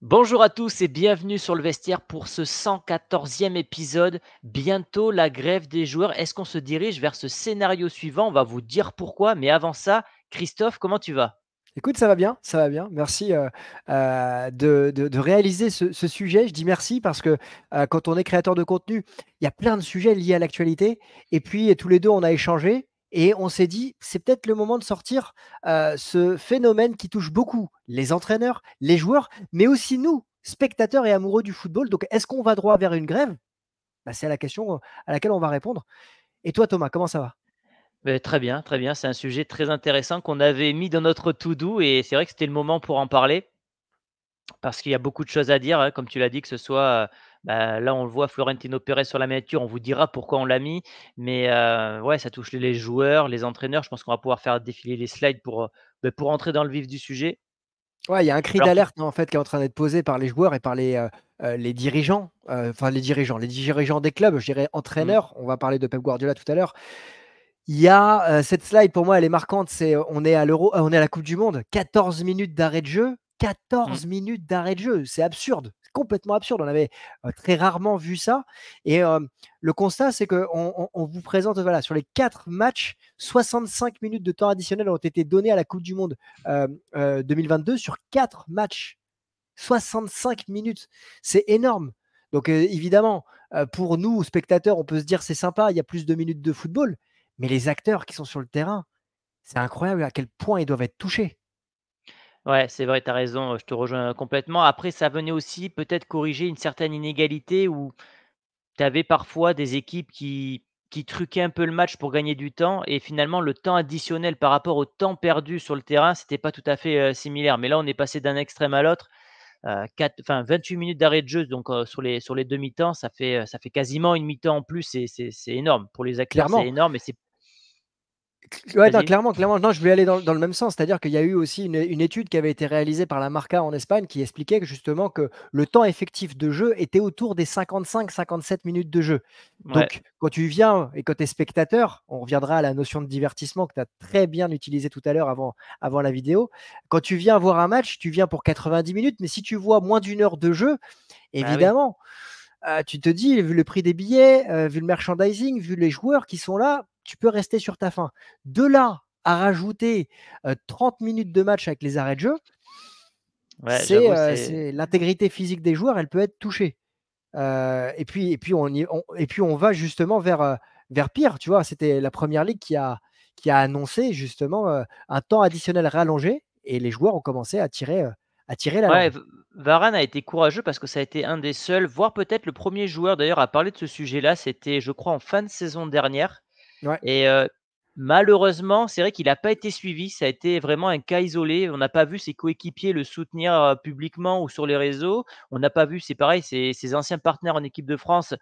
Bonjour à tous et bienvenue sur le vestiaire pour ce 114e épisode. Bientôt la grève des joueurs. Est-ce qu'on se dirige vers ce scénario suivant? On va vous dire pourquoi. Mais avant ça, Christophe, comment tu vas? Écoute, ça va bien, ça va bien. Merci, de réaliser ce sujet. Je dis merci parce que, quand on est créateur de contenu, il y a plein de sujets liés à l'actualité et puis tous les 2 on a échangé et on s'est dit: «C'est peut-être le moment de sortir, ce phénomène qui touche beaucoup les entraîneurs, les joueurs, mais aussi nous, spectateurs et amoureux du football». Donc est-ce qu'on va droit vers une grève? Bah, c'est la question, à laquelle on va répondre. Et toi Thomas, comment ça va? Très bien, très bien. C'est un sujet très intéressant qu'on avait mis dans notre to do et c'est vrai que c'était le moment pour en parler parce qu'il y a beaucoup de choses à dire, hein, comme tu l'as dit, que ce soit, là on le voit Florentino Pérez sur la miniature, on vous dira pourquoi on l'a mis, mais ouais, ça touche les joueurs, les entraîneurs. Je pense qu'on va pouvoir faire défiler les slides pour entrer dans le vif du sujet. Ouais, il y a un cri Alors tout d'alerte, en fait, qui est en train d'être posé par les joueurs et par les dirigeants, enfin les dirigeants des clubs, je dirais mmh, entraîneurs. On va parler de Pep Guardiola tout à l'heure. Il y a, cette slide pour moi elle est marquante, on est à l'Euro, on est à la coupe du monde, 14 minutes d'arrêt de jeu, mmh. 14 minutes d'arrêt de jeu, c'est absurde, c'est complètement absurde. On avait, très rarement vu ça et le constat c'est qu'on vous présente, voilà, sur les 4 matchs, 65 minutes de temps additionnel ont été donnés à la coupe du monde, 2022 sur 4 matchs. 65 minutes, c'est énorme. Donc évidemment, pour nous spectateurs, on peut se dire: «C'est sympa, il y a plus de minutes de football», mais les acteurs qui sont sur le terrain, c'est incroyable à quel point ils doivent être touchés. Ouais, c'est vrai, tu as raison, je te rejoins complètement. Après, ça venait aussi peut-être corriger une certaine inégalité où tu avais parfois des équipes qui truquaient un peu le match pour gagner du temps et finalement le temps additionnel par rapport au temps perdu sur le terrain, c'était pas tout à fait, similaire. Mais là, on est passé d'un extrême à l'autre, 28 minutes d'arrêt de jeu donc sur les 2 mi-temps, ça fait quasiment une mi-temps en plus, c'est énorme. Pour les acteurs, c'est Clairement. énorme et c'est Ouais, non, vas-y? clairement, clairement. Non, je voulais aller dans le même sens. C'est-à-dire qu'il y a eu aussi une étude qui avait été réalisée par la Marca en Espagne qui expliquait que justement que le temps effectif de jeu était autour des 55-57 minutes de jeu. Ouais. Donc, quand tu viens et quand tu es spectateur, on reviendra à la notion de divertissement que tu as très bien utilisée tout à l'heure avant la vidéo. Quand tu viens voir un match, tu viens pour 90 minutes, mais si tu vois moins d'une heure de jeu, Bah oui. évidemment, tu te dis, vu le prix des billets, vu le merchandising, vu les joueurs qui sont là, tu peux rester sur ta faim. De là à rajouter, 30 minutes de match avec les arrêts de jeu, Ouais, j'avoue, c'est c'est l'intégrité physique des joueurs, elle peut être touchée. Et puis on va justement vers pire, tu vois? C'était la première ligue qui a annoncé justement, un temps additionnel rallongé et les joueurs ont commencé à tirer la ouais, langue. V Varane a été courageux parce que ça a été un des seuls, voire peut-être le premier joueur d'ailleurs à parler de ce sujet-là. C'était, je crois, en fin de saison dernière Ouais, et malheureusement, c'est vrai qu'il a pas été suivi. Ça a été vraiment un cas isolé. On n'a pas vu ses coéquipiers le soutenir, publiquement ou sur les réseaux. On n'a pas vu, c'est pareil, ses anciens partenaires en équipe de France,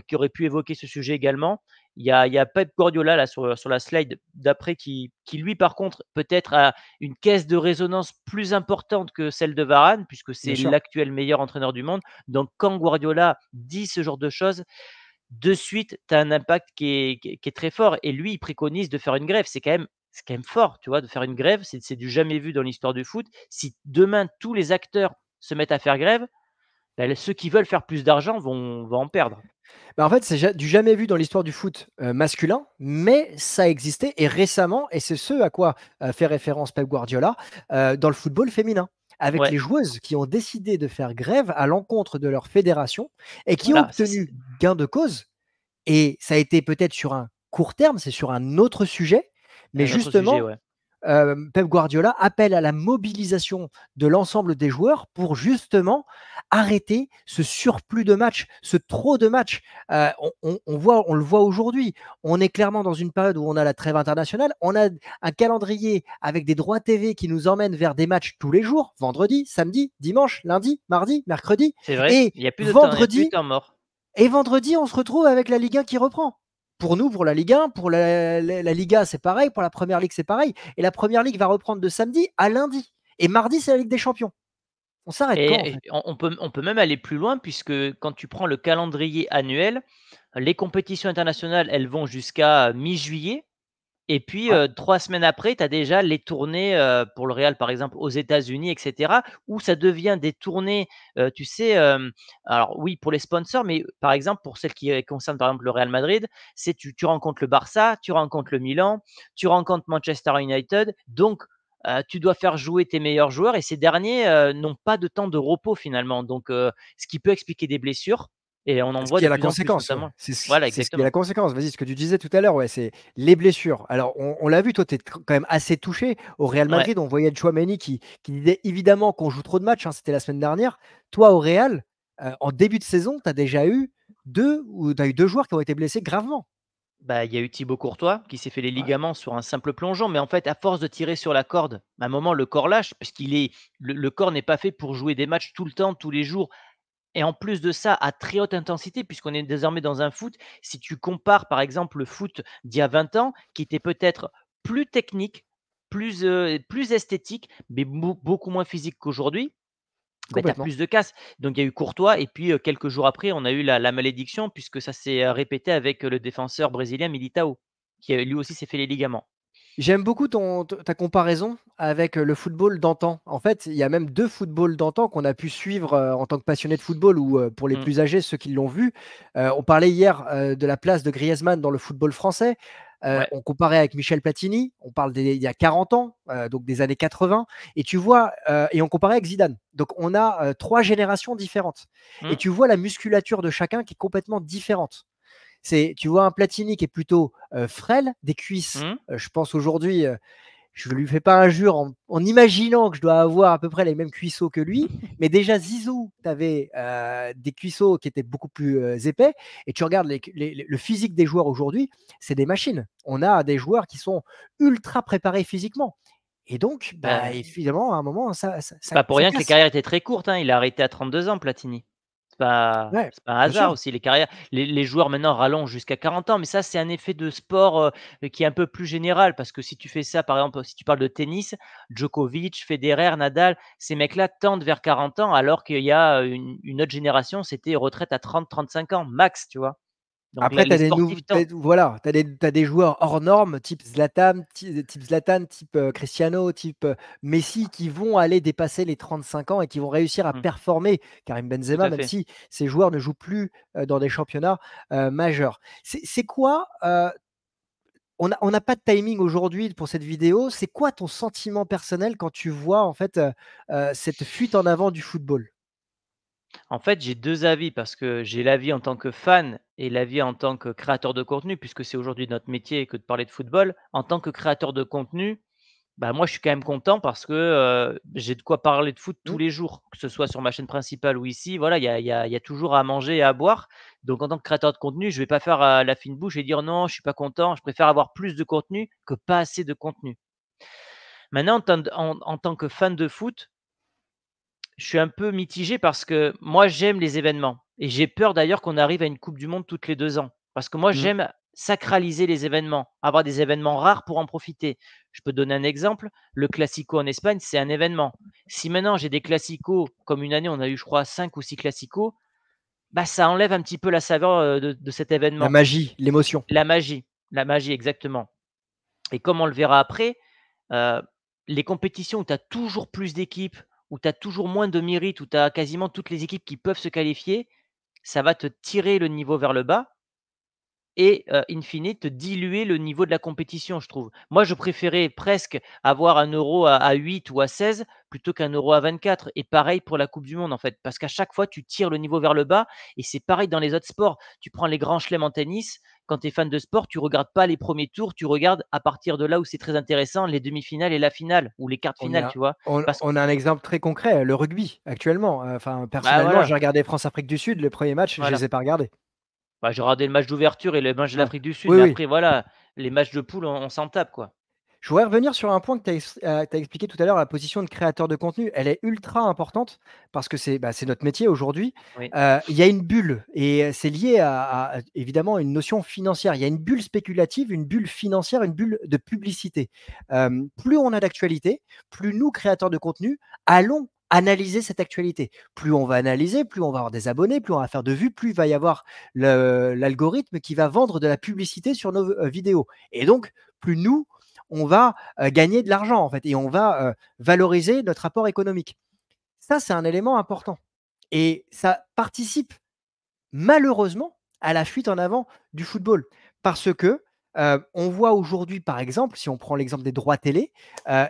qui auraient pu évoquer ce sujet également. Il y a Pep Guardiola là sur la slide d'après qui lui par contre peut-être a une caisse de résonance plus importante que celle de Varane puisque bien c'est sûr. l'actuel meilleur entraîneur du monde. Donc quand Guardiola dit ce genre de choses, de suite, tu as un impact qui est très fort et lui, il préconise de faire une grève. C'est quand même fort, tu vois? De faire une grève, c'est du jamais vu dans l'histoire du foot. Si demain tous les acteurs se mettent à faire grève, ceux qui veulent faire plus d'argent vont en perdre. Bah, en fait, c'est du jamais vu dans l'histoire du foot, masculin, mais ça existait et récemment et c'est ce à quoi, fait référence Pep Guardiola, dans le football féminin. Avec Ouais, les joueuses qui ont décidé de faire grève à l'encontre de leur fédération et qui ont voilà, ça c'est obtenu gain de cause et ça a été peut-être sur un court terme, c'est sur un autre sujet, mais un autre sujet, justement ouais. Pep Guardiola appelle à la mobilisation de l'ensemble des joueurs pour justement arrêter ce surplus de matchs, ce trop de matchs. On le voit aujourd'hui. On est clairement dans une période où on a la trêve internationale. On a un calendrier avec des droits TV qui nous emmènent vers des matchs tous les jours, vendredi, samedi, dimanche, lundi, mardi, mercredi. C'est vrai, Et il y a plus de temps, il y a plus de vendredi, temps mort. et vendredi, on se retrouve avec la Ligue 1 qui reprend. Pour nous, pour la Ligue 1, pour la Liga, c'est pareil, pour la Première Ligue, c'est pareil. Et la Première Ligue va reprendre de samedi à lundi. Et mardi, c'est la Ligue des Champions. On s'arrête quand, en Et fait? on peut même aller plus loin puisque quand tu prends le calendrier annuel, les compétitions internationales, elles vont jusqu'à mi-juillet. Et puis, Ouais. 3 semaines après, tu as déjà les tournées, pour le Real, par exemple, aux États-Unis et cetera, où ça devient des tournées, tu sais, alors oui, pour les sponsors, mais par exemple, pour celles qui, concernent, par exemple, le Real Madrid, c'est tu rencontres le Barça, tu rencontres le Milan, tu rencontres Manchester United, donc tu dois faire jouer tes meilleurs joueurs et ces derniers, n'ont pas de temps de repos finalement, donc ce qui peut expliquer des blessures et on en Ce voit qui de est la plus en plus conséquence, ouais. notamment. C'est ce Voilà, c'est ce qui est la exactement. conséquence. Vas-y, ce que tu disais tout à l'heure, ouais, c'est les blessures. Alors on l'a vu, toi, tu es quand même assez touché. Au Real Ouais. Madrid, on voyait Tchouaméni qui disait évidemment qu'on joue trop de matchs, hein, c'était la semaine dernière. Toi, au Real, en début de saison, tu as déjà eu 2 ou tu as eu 2 joueurs qui ont été blessés gravement. Bah, il y a eu Thibaut Courtois qui s'est fait les Ouais, ligaments sur un simple plongeon, mais en fait, à force de tirer sur la corde, à un moment, le corps lâche puisqu'il est le corps n'est pas fait pour jouer des matchs tout le temps, tous les jours et en plus de ça, à très haute intensité puisqu'on est désormais dans un foot. Si tu compares, par exemple, le foot d'il y a 20 ans qui était peut-être plus technique, plus esthétique, mais beaucoup moins physique qu'aujourd'hui, bah, tu as complètement. plus de casse. Donc il y a eu Courtois et puis, quelques jours après, on a eu la malédiction puisque ça s'est, répété avec, le défenseur brésilien Militao, qui, lui aussi s'est fait les ligaments. J'aime beaucoup ta comparaison avec le football d'antan. En fait, il y a même 2 footballs d'antan qu'on a pu suivre, en tant que passionnés de football ou, pour les Mmh, plus âgés, ceux qui l'ont vu. On parlait hier, de la place de Griezmann dans le football français. ouais. On comparait avec Michel Platini, on parle il y a 40 ans, donc des années 80 et tu vois, et on comparait avec Zidane. Donc on a, 3 générations différentes et Mmh, tu vois la musculature de chacun qui est complètement différente. Tu vois un Platini qui est plutôt, frêle, des cuisses, mmh. je pense aujourd'hui, je ne lui fais pas injure en imaginant que je dois avoir à peu près les mêmes cuisseaux que lui, mais déjà Zizou, tu avais, des cuisseaux qui étaient beaucoup plus, épais et tu regardes le physique des joueurs aujourd'hui, c'est des machines. On a des joueurs qui sont ultra préparés physiquement et donc bah, Bah, évidemment à un moment ça ça c'est ça pas pour ça rien que les casse. carrières étaient très courtes, hein. Il a arrêté à 32 ans Platini. Ouais, C'est pas un bien hasard sûr. aussi les carrières. Les joueurs maintenant rallongent jusqu'à 40 ans, mais ça, c'est un effet de sport, qui est un peu plus général parce que si tu fais ça, par exemple, si tu parles de tennis, Djokovic, Federer, Nadal, ces mecs-là tendent vers 40 ans alors qu'il y a, une autre génération, c'était retraite à 30-35 ans max, tu vois? Donc là, Après, tu les as des nouveaux sportifs tendent. voilà, tu des joueurs hors normes, type Zlatan, type, Cristiano, type, Messi, qui vont aller dépasser les 35 ans et qui vont réussir à Mmh, performer. Karim tout Benzema, à même fait. si ces joueurs ne jouent plus, dans des championnats, majeurs. C'est quoi, on n'a pas de timing aujourd'hui pour cette vidéo. C'est quoi ton sentiment personnel quand tu vois, en fait, cette fuite en avant du football? En fait, j'ai 2 avis parce que j'ai l'avis en tant que fan et l'avis en tant que créateur de contenu puisque c'est aujourd'hui notre métier que de parler de football. En tant que créateur de contenu, bah, moi, je suis quand même content parce que, j'ai de quoi parler de foot tous Mmh, les jours, que ce soit sur ma chaîne principale ou ici. Voilà, il y a toujours à manger et à boire. Donc en tant que créateur de contenu, je vais pas faire, la fine bouche et dire: «Non, je suis pas content». Je préfère avoir plus de contenu que pas assez de contenu. Maintenant en tant que fan de foot, je suis un peu mitigé parce que moi, j'aime les événements et j'ai peur d'ailleurs qu'on arrive à une coupe du monde toutes les 2 ans. Parce que moi, mmh. j'aime sacraliser les événements, avoir des événements rares pour en profiter. Je peux te donner un exemple, le classico en Espagne, c'est un événement. Si maintenant j'ai des classicos, comme une année on a eu je crois 5 ou 6 classicos, bah, ça enlève un petit peu la saveur, de cet La événement. magie, l'émotion. La magie exactement et comme on le verra après, Heu, les compétitions où tu as toujours plus d'équipes, où tu as toujours moins de mérites, où tu as quasiment toutes les équipes qui peuvent se qualifier, ça va te tirer le niveau vers le bas et in fine, te diluer le niveau de la compétition, je trouve. Moi, je préférais presque avoir un euro à 8 ou à 16 plutôt qu'un euro à 24 et pareil pour la coupe du monde, en fait. Parce qu'à chaque fois, tu tires le niveau vers le bas et c'est pareil dans les autres sports. Tu prends les grands chelems en tennis, quand tu es fan de sport, tu regardes pas les premiers tours, tu regardes à partir de là où c'est très intéressant, les demi-finales et la finale ou les quarts de On finale, a tu vois? on Parce on a un exemple très concret, le rugby actuellement. Enfin, bah, personnellement, voilà, j'ai regardé France-Afrique du Sud, les premiers matchs, je les voilà. ai pas regardés. Bah, j'ai regardé le match d'ouverture et le match de Ouais. l'Afrique du Sud, Oui, mais oui. après voilà, les matchs de poule, on s'en tape, quoi. Je voudrais revenir sur un point que tu as expliqué tout à l'heure, la position de créateur de contenu. Elle est ultra importante parce que c'est notre métier aujourd'hui. Oui. Il y a une bulle et c'est lié à évidemment une notion financière. Il y a une bulle spéculative, une bulle financière, une bulle de publicité. Plus on a d'actualité, plus nous, créateurs de contenu, allons analyser cette actualité. Plus on va analyser, plus on va avoir des abonnés, plus on va faire de vues, plus il va y avoir l'algorithme qui va vendre de la publicité sur nos vidéos. Et donc, plus nous, on va gagner de l'argent en fait et on va valoriser notre rapport économique. Ça, c'est un élément important et ça participe malheureusement à la fuite en avant du football. Parce que, on voit aujourd'hui, par exemple, si on prend l'exemple des droits télé,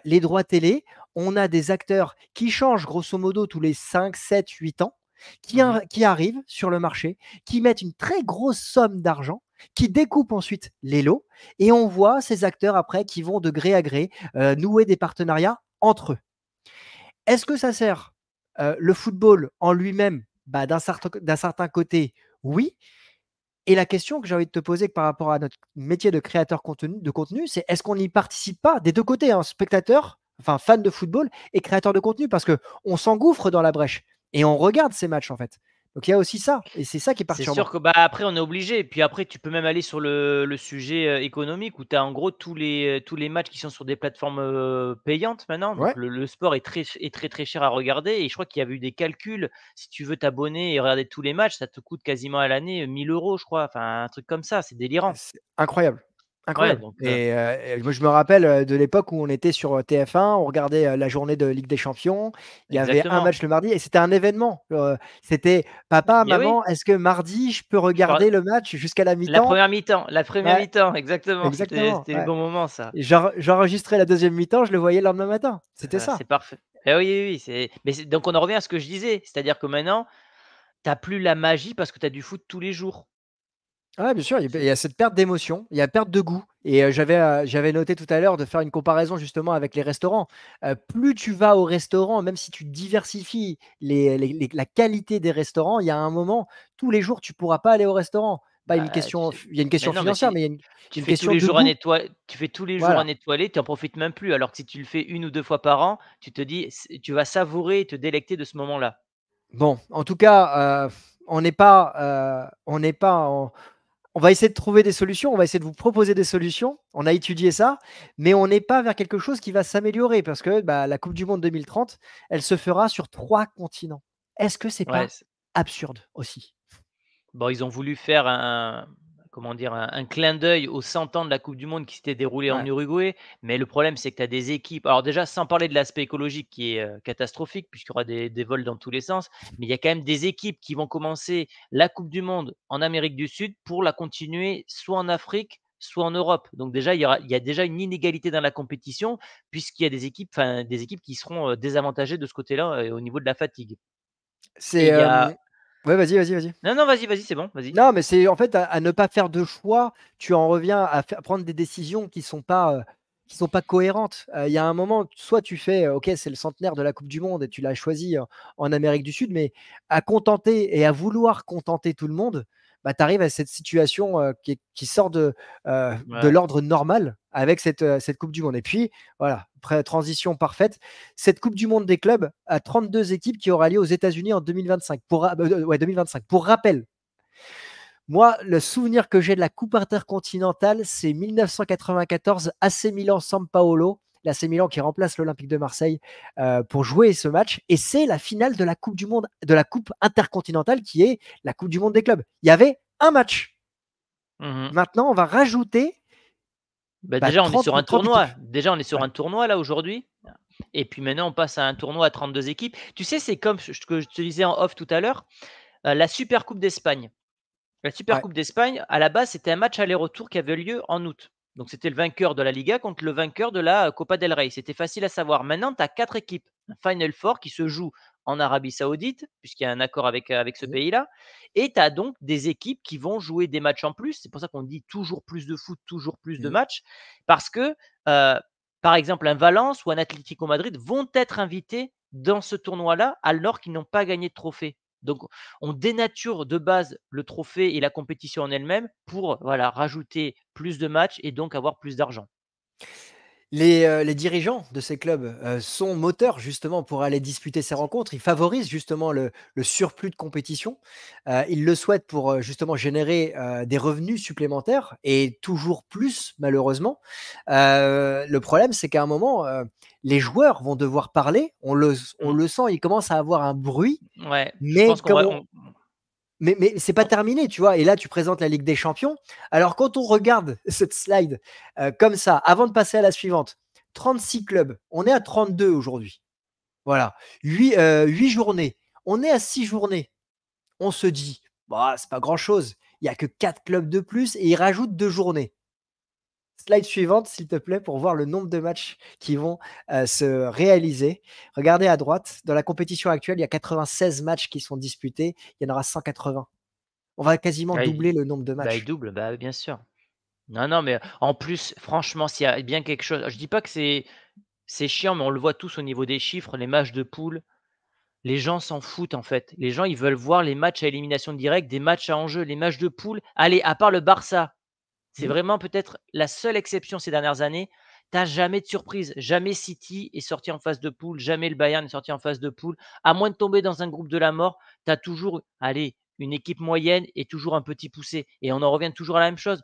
les droits télé, on a des acteurs qui changent grosso modo tous les 5, 7, 8 ans, Mmh. qui arrivent sur le marché, qui mettent une très grosse somme d'argent, qui découpent ensuite les lots et on voit ces acteurs après qui vont de gré à gré, nouer des partenariats entre eux. Est-ce que ça sert, le football en lui-même? Bah, d'un certain côté, oui. Et la question que j'ai envie de te poser par rapport à notre métier de créateur de contenu, c'est est-ce qu'on n'y participe pas des 2 côtés, hein, spectateurs, enfin fans de football et créateurs de contenu? Parce qu'on s'engouffre dans la brèche et on regarde ces matchs, en fait. Donc il y a aussi ça et c'est ça qui est C'est sûr perturbant. que, bah, après on est obligé et puis après tu peux même aller sur le sujet, économique où tu as en gros tous les matchs qui sont sur des plateformes, payantes maintenant. Donc Ouais, le sport est très, cher à regarder et je crois qu'il y avait eu des calculs. Si tu veux t'abonner et regarder tous les matchs, ça te coûte quasiment à l'année, 1 000 € je crois, enfin un truc comme ça, c'est délirant. c'est incroyable, Ouais incroyable donc et moi je me rappelle, de l'époque où on était sur, TF1, on regardait, la journée de Ligue des Champions. Il y avait un exactement. match le mardi et c'était un événement, c'était: «Papa, Mais oui, maman, est-ce que mardi je peux je parle regarder le match jusqu'à la la mi-temps?» première mi-temps, Ouais, exactement, exactement, c'était les ouais. bons moments ça. Et j'enregistrais la deuxième mi-temps, je le voyais le lendemain matin. C'était Ah, c'est ça. parfait. Eh oui, oui, oui, c'est donc on en revient à ce que je disais, c'est-à-dire que maintenant tu as plus la magie parce que tu as du foot tous les jours. Ouais, bien sûr, il C'est y a cette perte d'émotion, il y a perte de goût et j'avais noté tout à l'heure de faire une comparaison justement avec les restaurants. Plus tu vas au restaurant, même si tu diversifies la qualité des restaurants, il y a un moment, tous les jours, tu pourras pas aller au restaurant. Pas une bah, question il y a une mais question non, mais financière, si mais il y tu a une fais tous question les de jours à goût. nettoyer, tu fais tous les jours à Voilà. nettoyer, tu en profites même plus. Alors que si tu le fais une ou 2 fois par an, tu te dis c tu vas savourer et te délecter de ce moment-là. Bon, en tout cas, on n'est pas on va essayer de trouver des solutions, on va essayer de vous proposer des solutions. On a étudié ça, mais on n'est pas vers quelque chose qui va s'améliorer parce que, bah, la coupe du monde 2030, elle se fera sur 3 continents. Est-ce que c'est Ouais, pas absurde aussi? bon, ils ont voulu faire comment dire? Un clin d'œil aux 100 ans de la coupe du monde qui s'était déroulée en Ouais, Uruguay, mais le problème, c'est que tu as des équipes alors déjà, sans parler de l'aspect écologique qui est, catastrophique puisqu'il y aura des vols dans tous les sens, mais il y a quand même des équipes qui vont commencer la coupe du monde en Amérique du Sud pour la continuer soit en Afrique, soit en Europe. Donc déjà, il y a déjà une inégalité dans la compétition puisqu'il y a des équipes qui seront, désavantagées de ce côté-là, au niveau de la fatigue et c'est, il y a ouais, vas-y, vas-y, vas-y. non, non, vas-y, vas-y, c'est bon, vas-y. Non, mais c'est en fait à ne pas faire de choix, tu en reviens à prendre des décisions qui sont pas cohérentes. Il y a un moment, soit tu fais, OK, c'est le centenaire de la coupe du monde et tu l'as choisi en Amérique du Sud, mais à contenter et à vouloir contenter tout le monde, bah, tu arrives à cette situation, qui sort de Ouais. l'ordre normal avec cette coupe du monde et puis voilà, transition parfaite, cette coupe du monde des clubs à 32 équipes qui aura lieu aux États-Unis en 2025 ouais 2025. Pour rappel, moi, le souvenir que j'ai de la coupe intercontinentale, c'est 1994, AC Milan-San Paolo, l'AC Milan qui remplace l'Olympique de Marseille, pour jouer ce match et c'est la finale de la coupe du monde de la coupe intercontinentale qui est la coupe du monde des clubs. Il y avait un match. Mmh. Maintenant, on va rajouter, Bah, bah, déjà, on est 30 sur un 30 équipes. tournoi. Déjà, on est sur Ouais, un tournoi là aujourd'hui et puis maintenant on passe à un tournoi à 32 équipes. Tu sais, c'est comme ce que je te disais en off tout à l'heure, la Super Coupe d'Espagne. La Super ouais. Coupe d'Espagne, à la base, c'était un match aller-retour qui avait lieu en août. Donc c'était le vainqueur de la Liga contre le vainqueur de la Copa del Rey. C'était facile à savoir. Maintenant, tu as 4 équipes. Un Final Four qui se joue en Arabie Saoudite, puisqu'il y a un accord avec ce Mmh. pays-là. Et tu as donc des équipes qui vont jouer des matchs en plus. C'est pour ça qu'on dit toujours plus de foot, toujours plus de Mmh. matchs. Parce que, par exemple, un Valence ou un Atlético Madrid vont être invités dans ce tournoi-là, alors qu'ils n'ont pas gagné de trophée. Donc on dénature de base le trophée et la compétition en elle-même pour voilà, rajouter plus de matchs et donc avoir plus d'argent. Les dirigeants de ces clubs, sont moteurs justement pour aller disputer ces rencontres. Ils favorisent justement le surplus de compétition. Ils le souhaitent pour, justement générer, des revenus supplémentaires et toujours plus malheureusement. Le problème, c'est qu'à un moment, les joueurs vont devoir parler. On Mmh. le sent, il commence à avoir un bruit, Ouais, je mais pense qu'on comme va on on mais c'est pas on terminé, tu vois? Et là, tu présentes la Ligue des Champions. Alors quand on regarde cette slide, comme ça, avant de passer à la suivante, 36 clubs, on est à 32 aujourd'hui. Voilà, 8 journées. On est à 6 journées. On se dit: «Bah, c'est pas grand-chose. Il y a que 4 clubs de plus» et ils rajoutent 2 journées. Slide suivante, s'il te plaît, pour voir le nombre de matchs qui vont, se réaliser. Regardez à droite, dans la compétition actuelle, il y a 96 matchs qui sont disputés, il y en aura 180. On va quasiment bah, doubler il le nombre de bah, il matchs. double, bah, oui, bien sûr. Non, non, mais en plus, franchement, s'il y a bien quelque chose, je dis pas que c'est chiant, mais on le voit tous au niveau des chiffres, les matchs de poule, les gens s'en foutent, en fait. Les gens, ils veulent voir les matchs à élimination directe, des matchs à enjeu, les matchs de poule. Allez, à part le Barça, c'est Mmh. vraiment peut-être la seule exception ces dernières années. Tu as jamais de surprise. Jamais City est sorti en phase de poule, jamais le Bayern est sorti en phase de poule. À moins de tomber dans un groupe de la mort, tu as toujours, allez, une équipe moyenne et toujours un petit poussé. Et on en revient toujours à la même chose.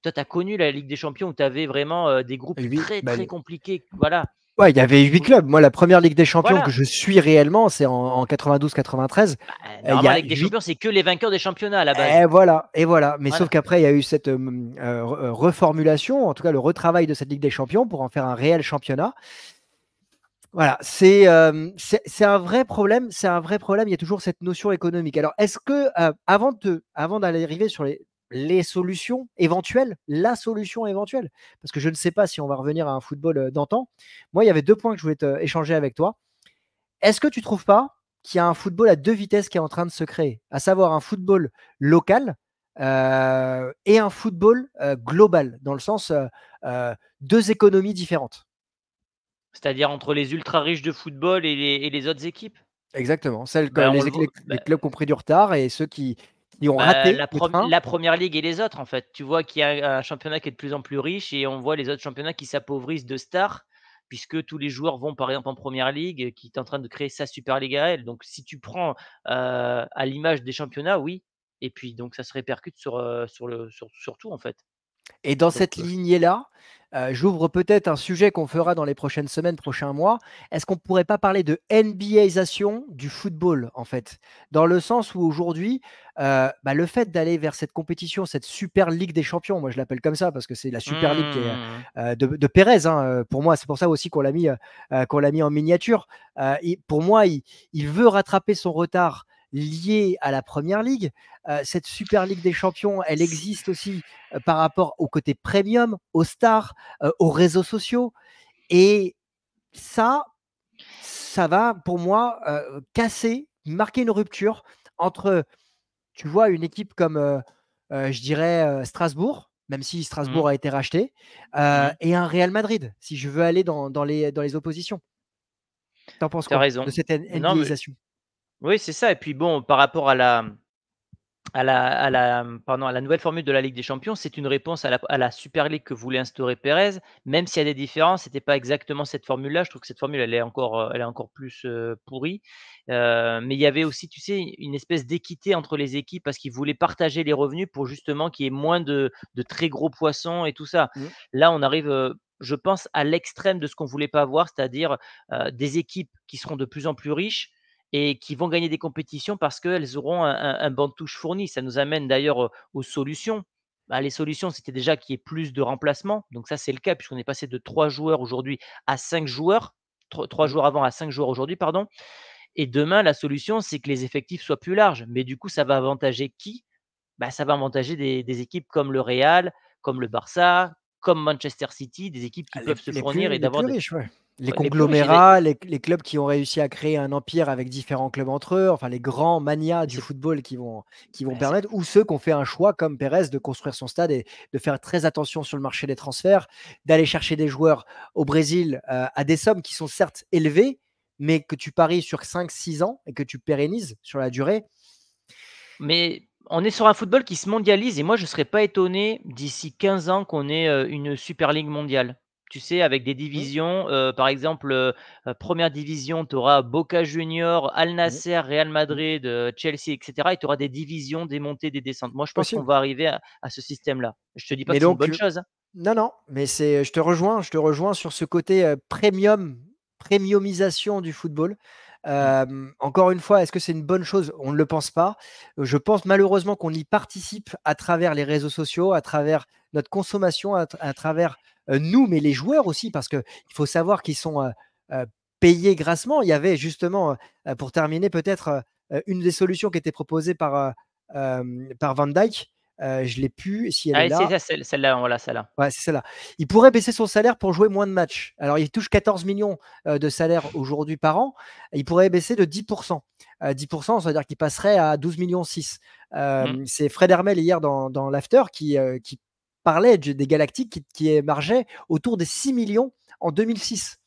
Toi, tu as connu la Ligue des champions où tu avais vraiment, des groupes 8, très, bah, très compliqués. Voilà. ouais, il y avait 8 Au clubs. Moi, la première Ligue des champions que Voilà. je suis réellement, c'est en 92-93. Il y Normalement, la a Ligue des 8. champions, c'est que les vainqueurs des championnats à la base. Et voilà. Mais sauf Voilà. qu'après, il y a eu cette, reformulation, en tout cas le retravail de cette Ligue des champions pour en faire un réel championnat. Voilà, c'est un vrai problème, c'est un vrai problème. Il y a toujours cette notion économique. Alors, est-ce que, avant d'aller arriver sur les solutions éventuelles, la solution éventuelle, parce que je ne sais pas si on va revenir à un football, d'antan. Moi, il y avait 2 points que je voulais te échanger avec toi. Est-ce que tu trouves pas qu'il y a un football à 2 vitesses qui est en train de se créer? À savoir un football local, et un football, global, dans le sens, 2 économies différentes. C'est-à-dire entre les ultra riches de football et les autres équipes? Exactement, celles que Ben, on le voit, les clubs qui ont pris du retard et ceux qui ont bah, raté le train. la première ligue et les autres, en fait. Tu vois qu'il y a un championnat qui est de plus en plus riche et on voit les autres championnats qui s'appauvrissent de stars, puisque tous les joueurs vont, par exemple, en première ligue, qui est en train de créer sa super ligue à elle. Donc si tu prends, à l'image des championnats, oui, et puis donc ça se répercute sur tout, en fait. Et dans Donc cette lignée-là, j'ouvre peut-être un sujet qu'on fera dans les prochaines semaines, prochains mois. Est-ce qu'on ne pourrait pas parler de NBAisation du football, en fait? Dans le sens où aujourd'hui, bah, le fait d'aller vers cette compétition, cette super ligue des champions, moi je l'appelle comme ça parce que c'est la super ligue qui est, mmh. de Pérez, hein, pour moi, c'est pour ça aussi qu'on l'a mis en miniature. Et pour moi, il veut rattraper son retard lié à la première ligue. Cette super ligue des champions, elle existe aussi par rapport au côté premium, aux stars, aux réseaux sociaux. Et ça, ça va pour moi casser, marquer une rupture entre, tu vois, une équipe comme, je dirais, Strasbourg, même si Mmh. Strasbourg a été racheté, Mmh. et un Real Madrid, si je veux aller dans les oppositions. T'en penses Tu quoi raison. de cette Non, mais NBAisation? oui, c'est ça, et puis bon, par rapport à la nouvelle formule de la Ligue des champions, c'est une réponse à la super ligue que voulait instaurer Pérez, même s'il y a des différences, c'était pas exactement cette formule-là. Je trouve que cette formule, elle est encore plus, pourrie. Mais il y avait aussi, tu sais, une espèce d'équité entre les équipes parce qu'ils voulaient partager les revenus pour justement qu'il y ait moins de très gros poissons et tout ça. Mmh. Là, on arrive, je pense, à l'extrême de ce qu'on voulait pas voir, c'est-à-dire, des équipes qui seront de plus en plus riches et qui vont gagner des compétitions parce qu'elles auront un banc de touche fourni. Ça nous amène d'ailleurs, aux solutions. Bah, les solutions, c'était déjà qu'il y ait plus de remplacements. Donc ça, c'est le cas puisqu'on est passé de 3 joueurs aujourd'hui à 5 joueurs. 3 Mmh. joueurs avant à 5 joueurs aujourd'hui, pardon. Et demain, la solution, c'est que les effectifs soient plus larges. Mais du coup, ça va avantager qui? Bah, ça va avantager des équipes comme le Real, comme le Barça, comme Manchester City, des équipes qui Ah, peuvent se fournir et les d'avoir plus des, riches, ouais. Les ouais, les plus riches. Et conglomérats, les clubs qui ont réussi à créer un empire avec différents clubs entre eux, enfin les grands manias du c'est football qui vont bah, c'est permettre, ou ceux qui ont fait un choix comme Pérez de construire son stade et de faire très attention sur le marché des transferts, d'aller chercher des joueurs au Brésil, à des sommes qui sont certes élevées, mais que tu paries sur 5 6 ans et que tu pérennises sur la durée. Mais on est sur un football qui se mondialise et moi je ne serais pas étonné d'ici 15 ans qu'on ait, une super ligue mondiale. tu sais, avec des Mmh, divisions, par exemple, 1 division, tu auras Boca Juniors, Al mmh, Nassr, Real mmh. Madrid, Chelsea et cetera et tu auras des divisions, des montées, des descentes. Moi, je pense qu'on Possible. va arriver à ce système-là. Je te dis pas Mais que c'est une donc, bonne chose, hein. non, non, mais je je te rejoins sur ce côté, premiumisation du football. Mmh. Encore une fois, est-ce que c'est une bonne chose? On ne le pense pas. Je pense malheureusement qu'on y participe à travers les réseaux sociaux, à travers notre consommation, à travers, nous, mais les joueurs aussi, parce qu'il faut savoir qu'ils sont, heu, payés grassement. Il y avait justement, pour terminer peut-être, une des solutions qui était proposée par Van Dijk, je l'ai plus, si elle est Ah, c'est là. ça, celle-là, voilà, celle-là. Ouais, c'est celle-là. Il pourrait baisser son salaire pour jouer moins de matchs. Alors, il touche 14 millions de salaire aujourd'hui par an. Il pourrait baisser de 10 10 ça veut dire qu'il passerait à 12,6 Mmh. C'est Fred Hermel hier dans l'after qui parlait des Galactiques qui émargeaient autour des 6 millions en 2006.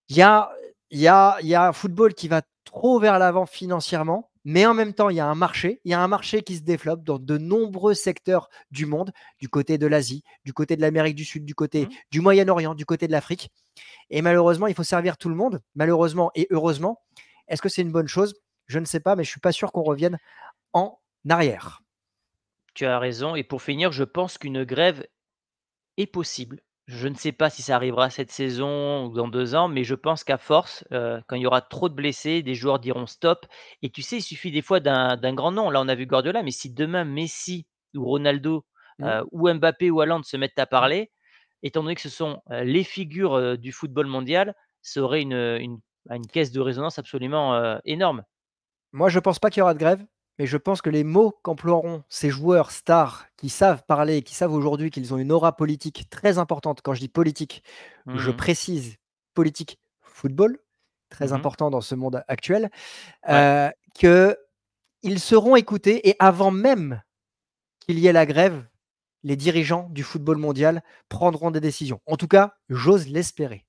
Il y a il y a un football qui va trop vers l'avant financièrement, mais en même temps, il y a un marché. Il y a un marché qui se développe dans de nombreux secteurs du monde, du côté de l'Asie, du côté de l'Amérique du Sud, du côté Mmh. du Moyen-Orient, du côté de l'Afrique et malheureusement, il faut servir tout le monde, malheureusement et heureusement. Est-ce que c'est une bonne chose? Je ne sais pas, mais je suis pas sûr qu'on revienne en arrière. Tu as raison et pour finir, je pense qu'une grève est possible. Je ne sais pas si ça arrivera cette saison ou dans 2 ans, mais je pense qu'à force, quand il y aura trop de blessés, des joueurs diront stop et tu sais, il suffit des fois d'un grand nom. Là, on a vu Guardiola, mais si demain Messi ou Ronaldo, Mmh, ou Mbappé ou Haaland se mettent à mmh. parler, étant donné que ce sont, les figures, du football mondial, ça aurait une caisse de résonance absolument, énorme. Moi, je pense pas qu'il y aura de grève, mais je pense que les mots qu'emploieront ces joueurs stars qui savent parler, qui savent aujourd'hui qu'ils ont une aura politique très importante. Quand je dis politique, je Mmh mh. précise politique football, très Mmh. important dans ce monde actuel, Ouais. qu'ils seront écoutés et avant même qu'il y ait la grève, les dirigeants du football mondial prendront des décisions. En tout cas, j'ose l'espérer.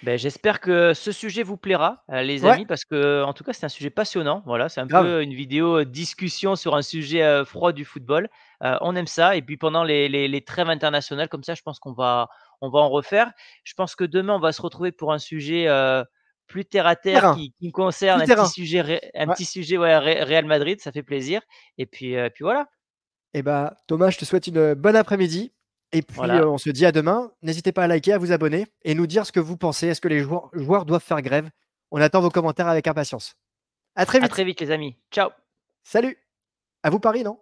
Beh, j'espère que ce sujet vous plaira, les Ouais, amis, parce que en tout cas, c'est un sujet passionnant. Voilà, c'est un grave. peu une vidéo, discussion sur un sujet, froid du football. On aime ça et puis pendant les trêves internationales comme ça, je pense qu'on va en refaire. Je pense que demain, on va se retrouver pour un sujet, plus terre à terre Terrain, qui me concerne, tout terrain. un Ouais. petit sujet, ouais, Real Madrid, ça fait plaisir et puis voilà. Eh ben, Thomas, je te souhaite une bonne après-midi et puis, Voilà, on se dit à demain. N'hésitez pas à liker, à vous abonner et nous dire ce que vous pensez. Est-ce que les joueurs doivent faire grève? On attend vos commentaires avec impatience. À très à vite. très vite les amis. Ciao. Salut. À vous Paris, non?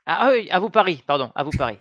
Ah oui, à vous Paris, pardon, à vous Paris.